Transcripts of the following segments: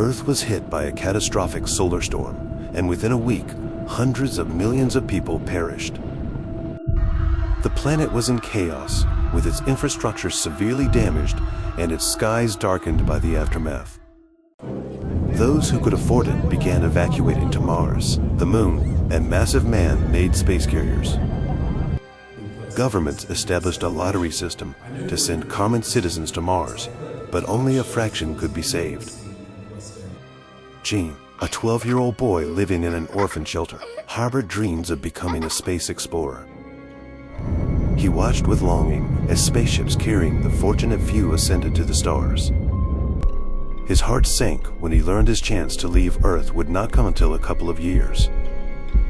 Earth was hit by a catastrophic solar storm, and within a week, hundreds of millions of people perished. The planet was in chaos, with its infrastructure severely damaged and its skies darkened by the aftermath. Those who could afford it began evacuating to Mars, the Moon, and massive man-made space carriers. Governments established a lottery system to send common citizens to Mars, but only a fraction could be saved. Gene, a 12-year-old boy living in an orphan shelter, harbored dreams of becoming a space explorer. He watched with longing as spaceships carrying the fortunate few ascended to the stars. His heart sank when he learned his chance to leave Earth would not come until a couple of years.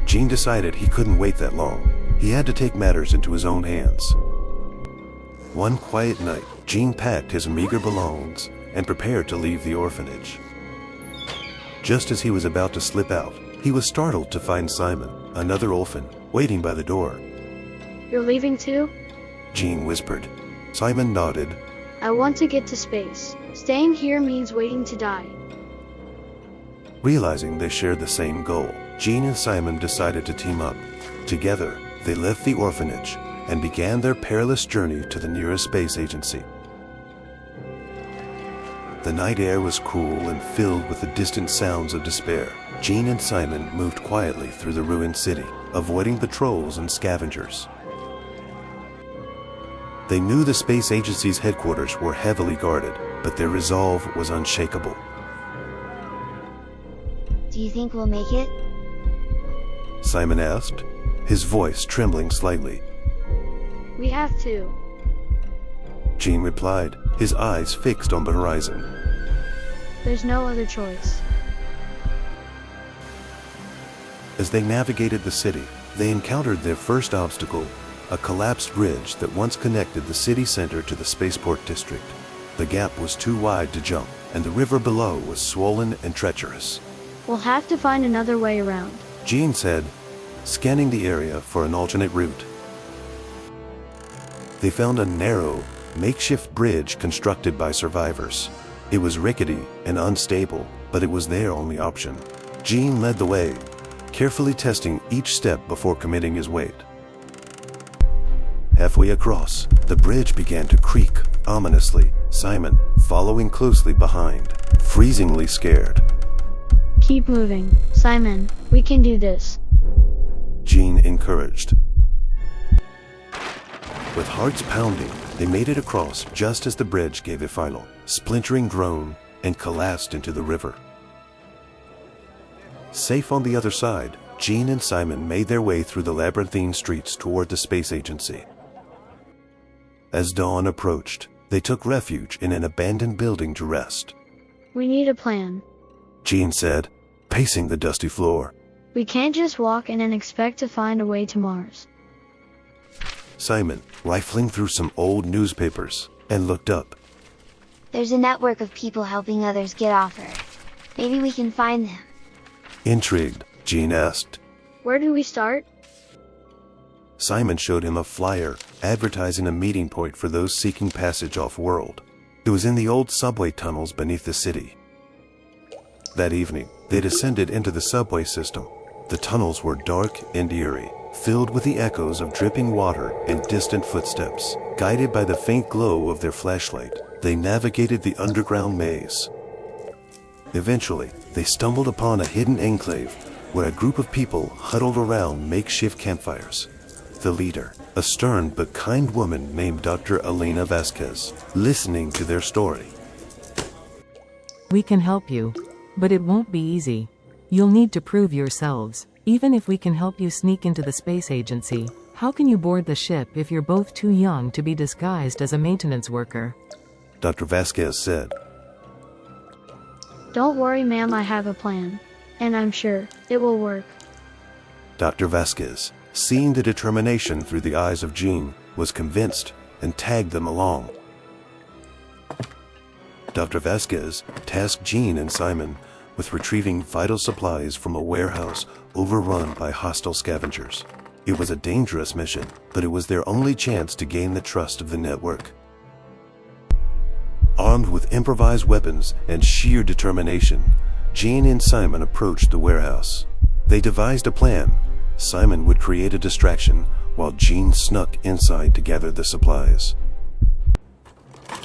Gene decided he couldn't wait that long. He had to take matters into his own hands. One quiet night, Gene packed his meager belongings and prepared to leave the orphanage. Just as he was about to slip out, he was startled to find Simon, another orphan, waiting by the door. You're leaving too? Gene whispered. Simon nodded. I want to get to space. Staying here means waiting to die. Realizing they shared the same goal, Gene and Simon decided to team up. Together, they left the orphanage and began their perilous journey to the nearest space agency. The night air was cool and filled with the distant sounds of despair. Gene and Simon moved quietly through the ruined city, avoiding patrols and scavengers. They knew the space agency's headquarters were heavily guarded, but their resolve was unshakable. Do you think we'll make it? Simon asked, his voice trembling slightly. We have to. Gene replied, his eyes fixed on the horizon. There's no other choice. As they navigated the city, they encountered their first obstacle, a collapsed bridge that once connected the city center to the spaceport district. The gap was too wide to jump, and the river below was swollen and treacherous. We'll have to find another way around. Gene said, scanning the area for an alternate route. They found a narrow, makeshift bridge constructed by survivors. It was rickety and unstable, but it was their only option. Gene led the way, carefully testing each step before committing his weight. Halfway across, the bridge began to creak ominously, Simon following closely behind, freezingly scared. Keep moving, Simon. We can do this. Gene encouraged. With hearts pounding, they made it across just as the bridge gave a final, splintering groan and collapsed into the river. Safe on the other side, Gene and Simon made their way through the labyrinthine streets toward the space agency. As dawn approached, they took refuge in an abandoned building to rest. We need a plan. Gene said, pacing the dusty floor. We can't just walk in and expect to find a way to Mars. Simon, rifling through some old newspapers, and looked up. There's a network of people helping others get off Earth. Maybe we can find them. Intrigued, Gene asked. Where do we start? Simon showed him a flyer advertising a meeting point for those seeking passage off-world. It was in the old subway tunnels beneath the city. That evening, they descended into the subway system. The tunnels were dark and eerie, filled with the echoes of dripping water and distant footsteps. Guided by the faint glow of their flashlight, they navigated the underground maze. Eventually, they stumbled upon a hidden enclave where a group of people huddled around makeshift campfires. The leader, a stern but kind woman named Dr. Elena Vasquez, listening to their story. We can help you, but it won't be easy. You'll need to prove yourselves. Even if we can help you sneak into the space agency, how can you board the ship if you're both too young to be disguised as a maintenance worker? Dr. Vasquez said. Don't worry, ma'am, I have a plan. And I'm sure it will work. Dr. Vasquez, seeing the determination through the eyes of Gene, was convinced and tagged them along. Dr. Vasquez tasked Gene and Simon with retrieving vital supplies from a warehouse overrun by hostile scavengers. It was a dangerous mission, but it was their only chance to gain the trust of the network. Armed with improvised weapons and sheer determination, Jean and Simon approached the warehouse. They devised a plan. Simon would create a distraction while Jean snuck inside to gather the supplies.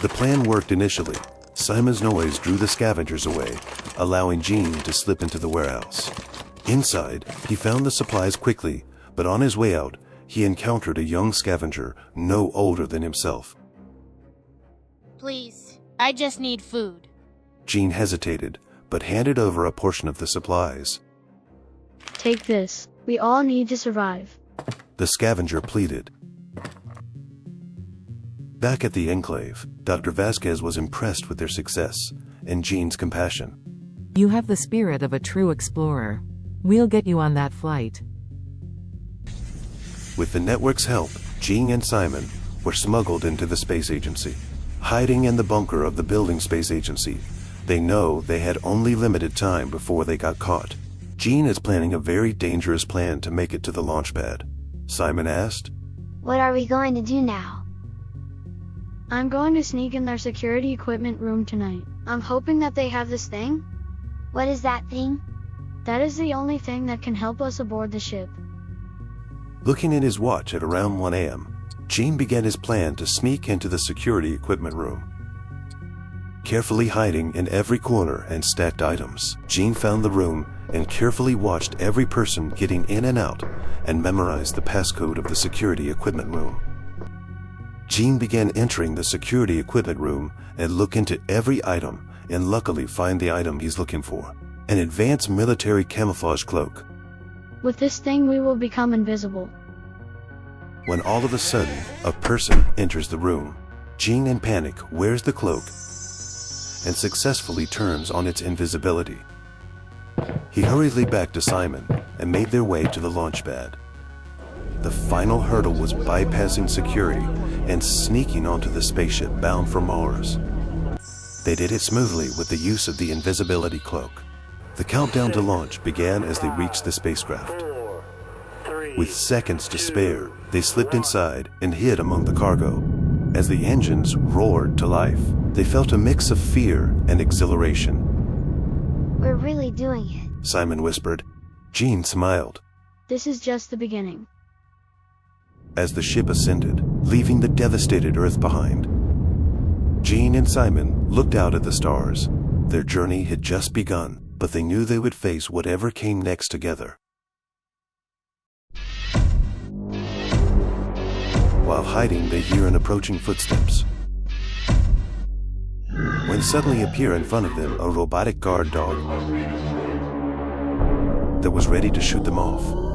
The plan worked initially. Simon's noise drew the scavengers away, allowing Jean to slip into the warehouse. Inside, he found the supplies quickly, but on his way out, he encountered a young scavenger no older than himself. Please, I just need food. Jean hesitated, but handed over a portion of the supplies. Take this. We all need to survive. The scavenger pleaded. Back at the enclave, Dr. Vasquez was impressed with their success and Jean's compassion. You have the spirit of a true explorer. We'll get you on that flight. With the network's help, Jean and Simon were smuggled into the space agency. Hiding in the bunker of the building space agency, they know they had only limited time before they got caught. Jean is planning a very dangerous plan to make it to the launch pad. Simon asked, What are we going to do now? I'm going to sneak in their security equipment room tonight. I'm hoping that they have this thing. What is that thing? That is the only thing that can help us aboard the ship. Looking at his watch at around 1 a.m., Jean began his plan to sneak into the security equipment room. Carefully hiding in every corner and stacked items, Jean found the room and carefully watched every person getting in and out and memorized the passcode of the security equipment room. Jean began entering the security equipment room and look into every item and luckily find the item he's looking for, an advanced military camouflage cloak. With this thing we will become invisible. When all of a sudden, a person enters the room. Jean, in panic, wears the cloak and successfully turns on its invisibility. He hurriedly back to Simon and made their way to the launch pad. The final hurdle was bypassing security and sneaking onto the spaceship bound for Mars. They did it smoothly with the use of the invisibility cloak. The countdown to launch began as they reached the spacecraft. With seconds to spare, they slipped inside and hid among the cargo. As the engines roared to life, they felt a mix of fear and exhilaration. We're really doing it. Simon whispered. Jean smiled. This is just the beginning. As the ship ascended, leaving the devastated Earth behind, Jean and Simon looked out at the stars. Their journey had just begun, but they knew they would face whatever came next together. While hiding, they hear an approaching footsteps. When suddenly appear in front of them a robotic guard dog that was ready to shoot them off.